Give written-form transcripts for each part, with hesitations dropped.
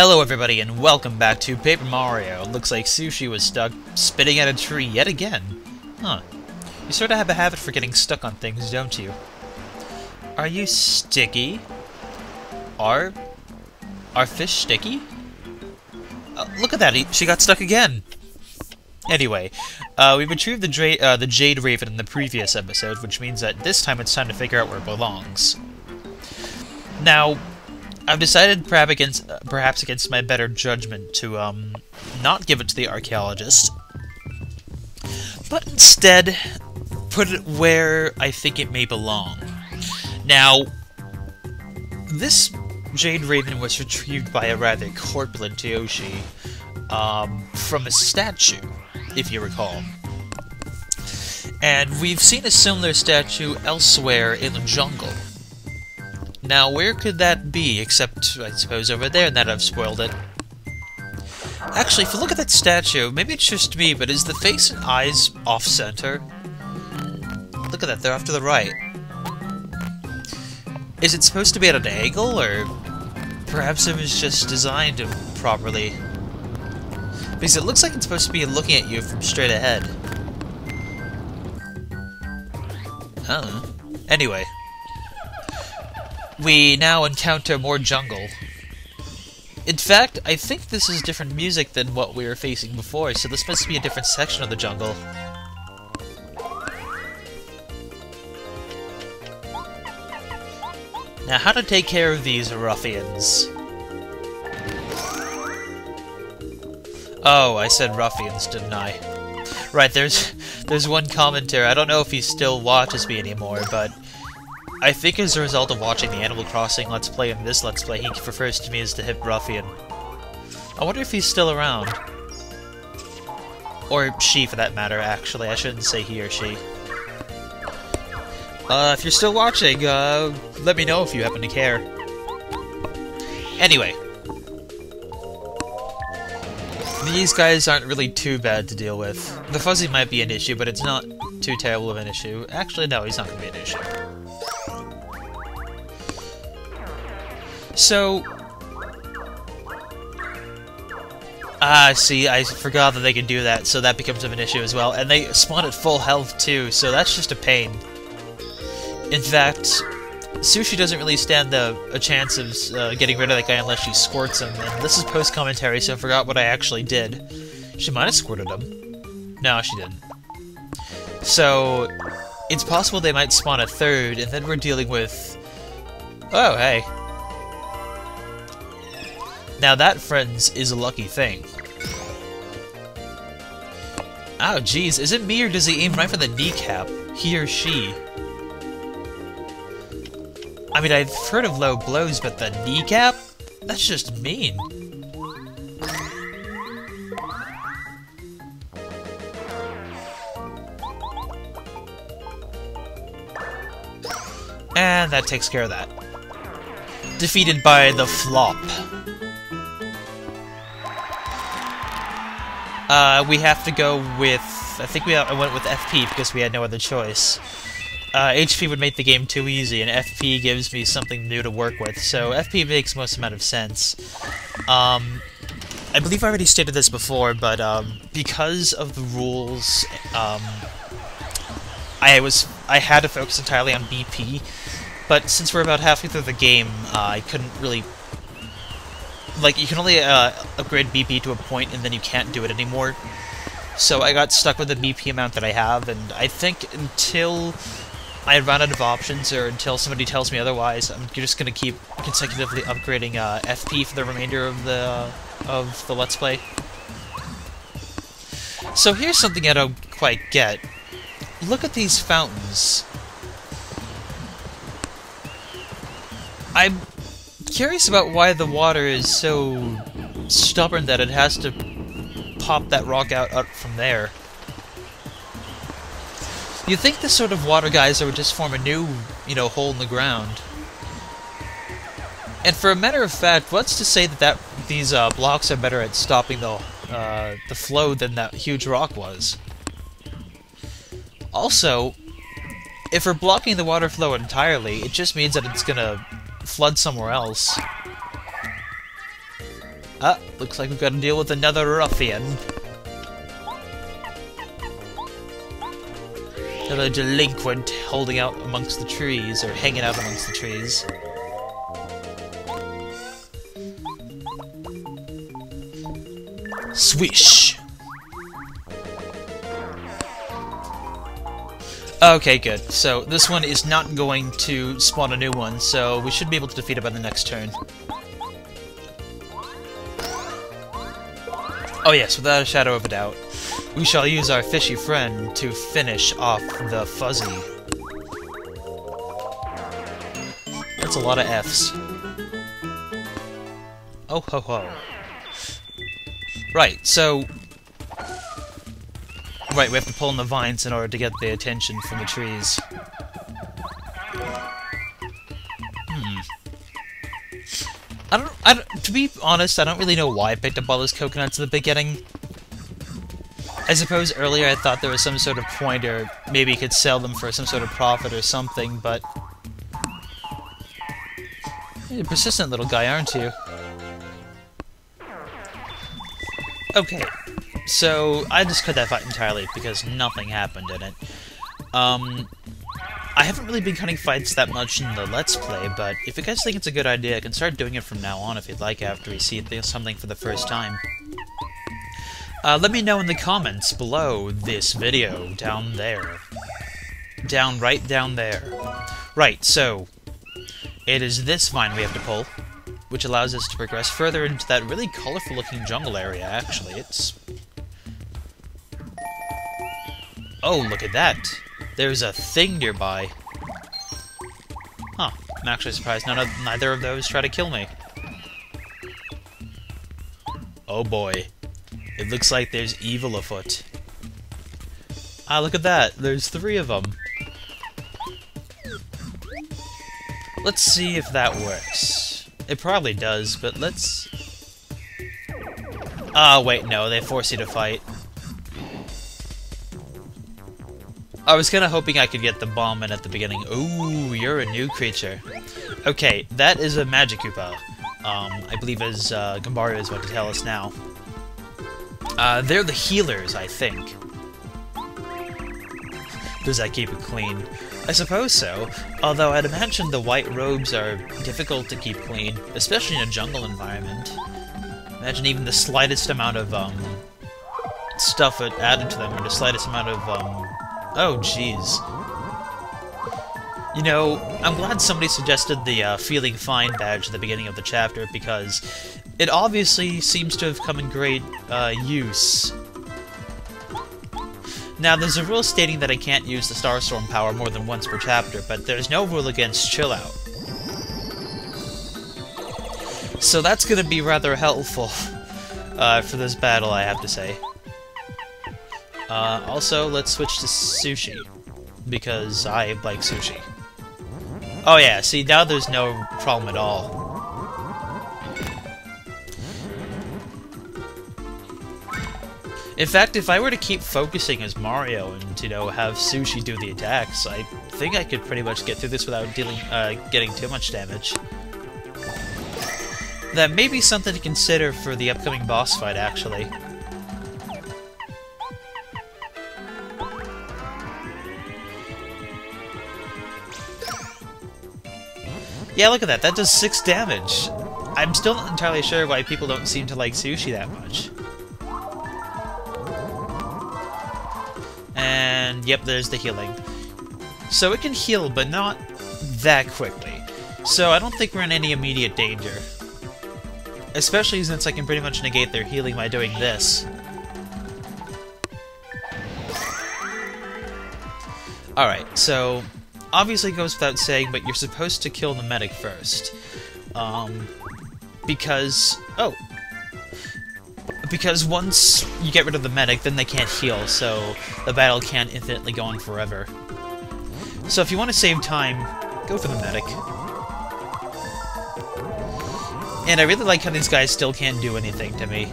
Hello everybody and welcome back to Paper Mario. Looks like Sushi was stuck spitting at a tree yet again. Huh. You sort of have a habit for getting stuck on things, don't you? Are you sticky? Are fish sticky? Look at that, she got stuck again! Anyway, we retrieved the Jade Raven in the previous episode, which means that this time it's time to figure out where it belongs. Now, I've decided, perhaps against my better judgment, to not give it to the archaeologist, but instead put it where I think it may belong. Now, this Jade Raven was retrieved by a rather corpulent Yoshi from a statue, if you recall. And we've seen a similar statue elsewhere in the jungle. Now, where could that be, except, I suppose, over there, and that I've spoiled it. Actually, if you look at that statue, maybe it's just me, but is the face and eyes off-center? Look at that, they're off to the right. Is it supposed to be at an angle, or perhaps it was just designed improperly? Because it looks like it's supposed to be looking at you from straight ahead. I don't know. Anyway. We now encounter more jungle. In fact, I think this is different music than what we were facing before, so this must be a different section of the jungle. Now, how to take care of these ruffians? Oh, I said ruffians, didn't I? Right, there's one commenter. I don't know if he still watches me anymore, but I think as a result of watching the Animal Crossing Let's Play and this Let's Play, he refers to me as the hip ruffian. I wonder if he's still around. Or she, for that matter, actually. I shouldn't say he or she. If you're still watching, let me know if you happen to care. Anyway. These guys aren't really too bad to deal with. The fuzzy might be an issue, but it's not too terrible of an issue. Actually, no, he's not going to be an issue. So... see, I forgot that they can do that, so that becomes of an issue as well. And they spawn at full health, too, so that's just a pain. In fact, Sushi doesn't really stand a chance of getting rid of that guy unless she squirts him, and this is post-commentary, so I forgot what I actually did. She might have squirted him. No, she didn't. So, it's possible they might spawn a third, and then we're dealing with... Oh, hey. Now that, friends, is a lucky thing. Oh, jeez, is it me or does he aim right for the kneecap? He or she? I mean, I've heard of low blows, but the kneecap? That's just mean. And that takes care of that. Defeated by the flop. We have to go with... I think I went with FP because we had no other choice. HP would make the game too easy, and FP gives me something new to work with, so FP makes most amount of sense. I believe I already stated this before, but because of the rules, I had to focus entirely on BP, but since we're about halfway through the game, I couldn't really... Like, you can only upgrade BP to a point, and then you can't do it anymore. So I got stuck with the BP amount that I have, and I think until I run out of options, or until somebody tells me otherwise, I'm just gonna keep consecutively upgrading FP for the remainder of the Let's Play. So here's something I don't quite get. Look at these fountains. I'm curious about why the water is so stubborn that it has to pop that rock out from there. You'd think this sort of water geyser would just form a new, hole in the ground. And for a matter of fact, what's to say that these blocks are better at stopping the flow than that huge rock was? Also, if we're blocking the water flow entirely, it just means that it's gonna flood somewhere else. Ah, looks like we've got to deal with another ruffian. Another delinquent holding out amongst the trees, or hanging out amongst the trees. Swish! Okay, good. So, this one is not going to spawn a new one, so we should be able to defeat it by the next turn. Oh yes, without a shadow of a doubt. We shall use our fishy friend to finish off the fuzzy. That's a lot of Fs. Oh ho ho. Right, so... Right, we have to pull in the vines in order to get the attention from the trees. To be honest, I don't really know why I picked up all those coconuts at the beginning. I suppose earlier I thought there was some sort of point, or maybe you could sell them for some sort of profit or something, but... You're a persistent little guy, aren't you? Okay, so I just cut that fight entirely because nothing happened in it. I haven't really been cutting fights that much in the Let's Play, but if you guys think it's a good idea, I can start doing it from now on if you'd like after you see something for the first time. Let me know in the comments below this video, down there. Right down there. Right, so, it is this vine we have to pull, which allows us to progress further into that really colorful looking jungle area, actually. It's... Oh, look at that! There's a thing nearby. Huh, I'm actually surprised neither of those try to kill me. Oh boy. It looks like there's evil afoot. Ah, look at that! There's 3 of them. Let's see if that works. It probably does, but let's... Ah, wait, no, they force you to fight. I was kinda hoping I could get the bomb in at the beginning. Ooh, you're a new creature. Okay, that is a Magikoopa. I believe as Gambario is about to tell us now. They're the healers, I think. Does that keep it clean? I suppose so, although I'd imagine the white robes are difficult to keep clean, especially in a jungle environment. Imagine even the slightest amount of, stuff added to them, or the slightest amount of, oh, jeez. You know, I'm glad somebody suggested the Feeling Fine badge at the beginning of the chapter, because it obviously seems to have come in great use. Now, there's a rule stating that I can't use the Starstorm power more than once per chapter, but there's no rule against Chill Out. So that's gonna be rather helpful for this battle, I have to say. Also, let's switch to sushi, because I like sushi. Oh yeah, see, now there's no problem at all. In fact, if I were to keep focusing as Mario and, you know, have Sushi do the attacks, I think I could pretty much get through this without getting too much damage. That may be something to consider for the upcoming boss fight, actually. Yeah, look at that. That does 6 damage. I'm still not entirely sure why people don't seem to like Sushi that much. And, yep, there's the healing. So it can heal, but not that quickly. So I don't think we're in any immediate danger. Especially since I can pretty much negate their healing by doing this. Alright, so... Obviously it goes without saying, but you're supposed to kill the medic first. Because... Oh! Because once you get rid of the medic, then they can't heal, so the battle can't infinitely go on forever. So if you want to save time, go for the medic. And I really like how these guys still can't do anything to me.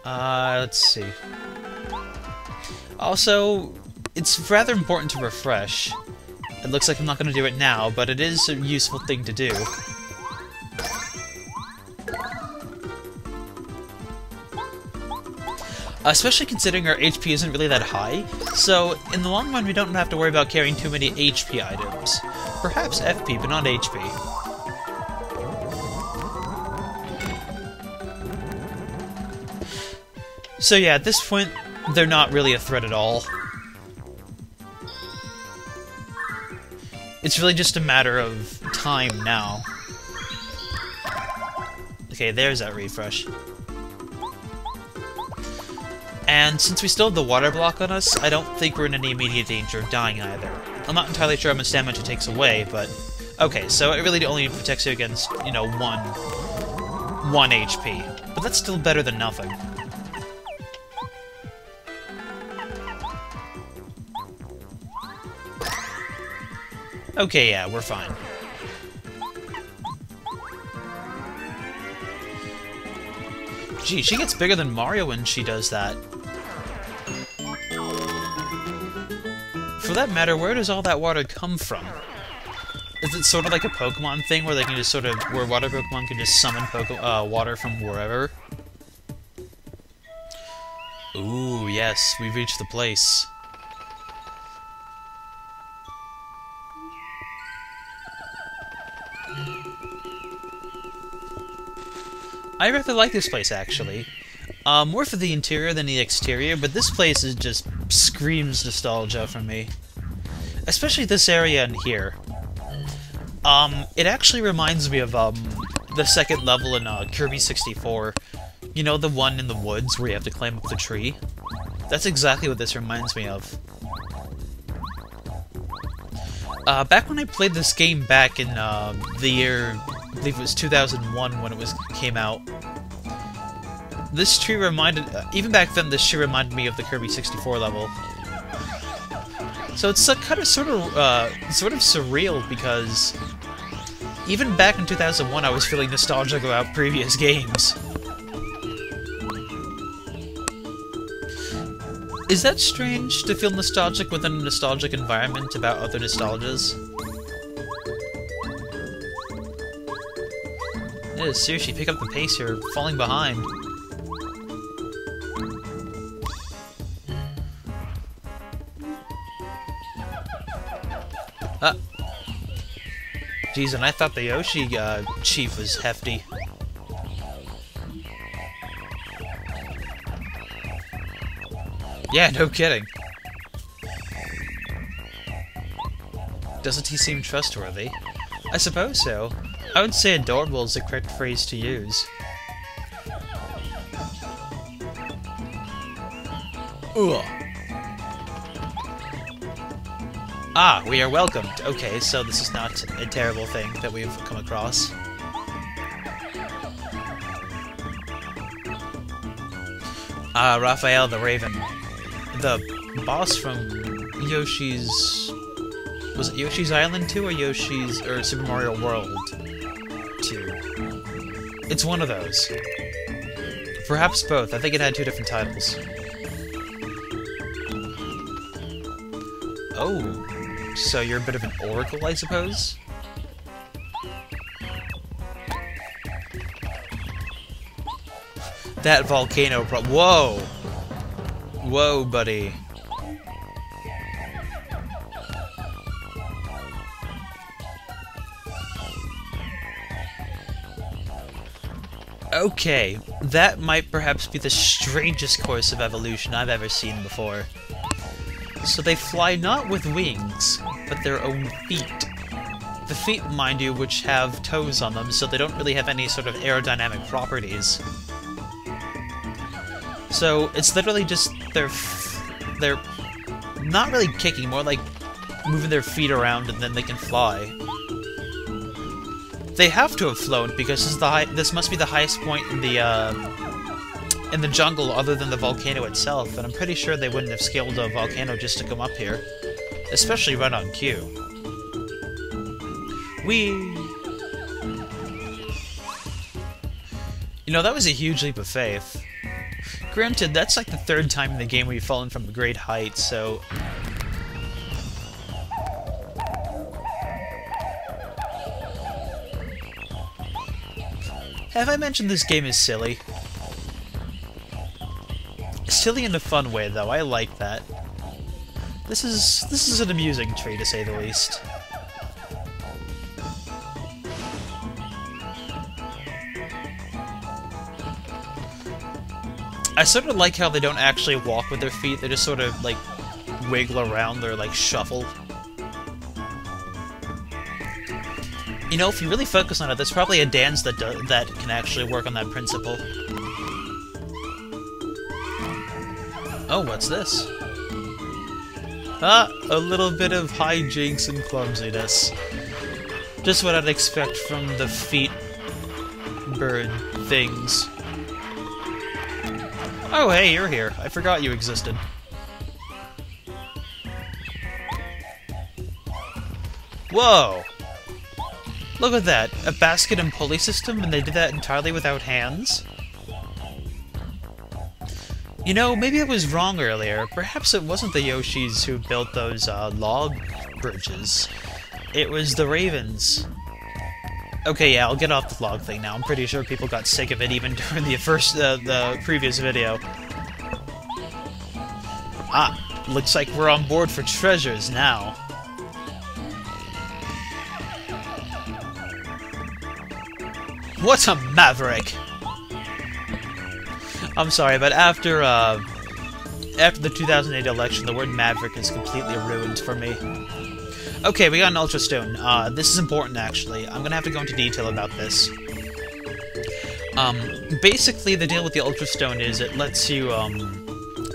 Let's see. Also, it's rather important to refresh. It looks like I'm not going to do it now, but it is a useful thing to do. Especially considering our HP isn't really that high, so in the long run we don't have to worry about carrying too many HP items. Perhaps FP, but not HP. So yeah, at this point, they're not really a threat at all. It's really just a matter of time now. Okay, there's that refresh. And since we still have the water block on us, I don't think we're in any immediate danger of dying either. I'm not entirely sure how much damage it takes away, but... Okay, so it really only protects you against, you know, 1 HP. But that's still better than nothing. Okay, yeah, we're fine. Gee, she gets bigger than Mario when she does that. For that matter, where does all that water come from? Is it sort of like a Pokemon thing where they can just sort of... where water Pokemon can just summon water from wherever? Ooh, yes, we've reached the place. I rather like this place, actually. More for the interior than the exterior, but this place is just screams nostalgia for me. Especially this area in here. It actually reminds me of, the second level in, Kirby 64. You know, the one in the woods where you have to climb up the tree? That's exactly what this reminds me of. Back when I played this game back in, the year... I believe it was 2001 when it came out. This tree reminded... even back then, this tree reminded me of the Kirby 64 level. So it's kind of sort of surreal because even back in 2001, I was feeling nostalgic about previous games. Is that strange to feel nostalgic within a nostalgic environment about other nostalgias? Yeah, seriously, pick up the pace here. Falling behind. Jeez, and I thought the Yoshi chief was hefty. Yeah, no kidding. Doesn't he seem trustworthy? I suppose so. I would say adorable is the correct phrase to use. Ugh. Ah, we are welcomed. Okay, so this is not a terrible thing that we've come across. Raphael the Raven. The boss from Yoshi's... Was it Yoshi's Island 2 or or Super Mario World 2? It's one of those. Perhaps both. I think it had two different titles. Oh, so you're a bit of an oracle, I suppose? That volcano whoa! Whoa, buddy. Okay, that might perhaps be the strangest course of evolution I've ever seen before. So they fly not with wings, but their own feet. The feet, mind you, which have toes on them, so they don't really have any sort of aerodynamic properties. So it's literally just they're not really kicking, more like moving their feet around and then they can fly. They have to have flown because this must be the highest point in the jungle other than the volcano itself, and I'm pretty sure they wouldn't have scaled a volcano just to come up here, especially right on cue. Whee! You know, that was a huge leap of faith. Granted, that's like the third time in the game we've fallen from a great height, so... Have I mentioned this game is silly? silly in a fun way, though. I like that. This is an amusing tree, to say the least. I sort of like how they don't actually walk with their feet, they just sort of, like, wiggle around or, like, shuffle. You know, if you really focus on it, there's probably a dance that can actually work on that principle. Oh, what's this? Ah, a little bit of hijinks and clumsiness. Just what I'd expect from the feet bird things. Oh, hey, you're here. I forgot you existed. Whoa! Look at that. A basket and pulley system, and they did that entirely without hands? You know, maybe I was wrong earlier. Perhaps it wasn't the Yoshis who built those, log bridges. It was the Ravens. Okay, yeah, I'll get off the log thing now. I'm pretty sure people got sick of it even during the previous video. Ah, looks like we're on board for treasures now. What a maverick! I'm sorry, but after the 2008 election, the word maverick is completely ruined for me. Okay, we got an Ultra Stone. This is important, actually. I'm gonna have to go into detail about this. Basically, the deal with the Ultra Stone is it lets you,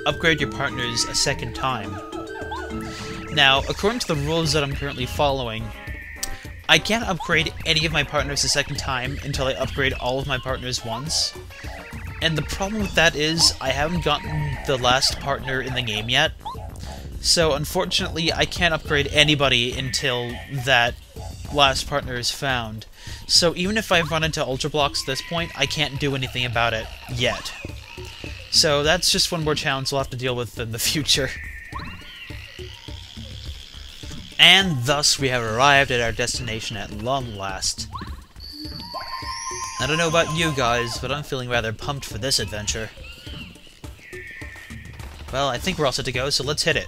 upgrade your partners a second time. Now, according to the rules that I'm currently following, I can't upgrade any of my partners a second time until I upgrade all of my partners once. And the problem with that is, I haven't gotten the last partner in the game yet. So, unfortunately, I can't upgrade anybody until that last partner is found. So, even if I've run into Ultra Blocks at this point, I can't do anything about it yet. So, that's just one more challenge we'll have to deal with in the future. And thus, we have arrived at our destination at long last. I don't know about you guys, but I'm feeling rather pumped for this adventure. Well, I think we're all set to go, so let's hit it.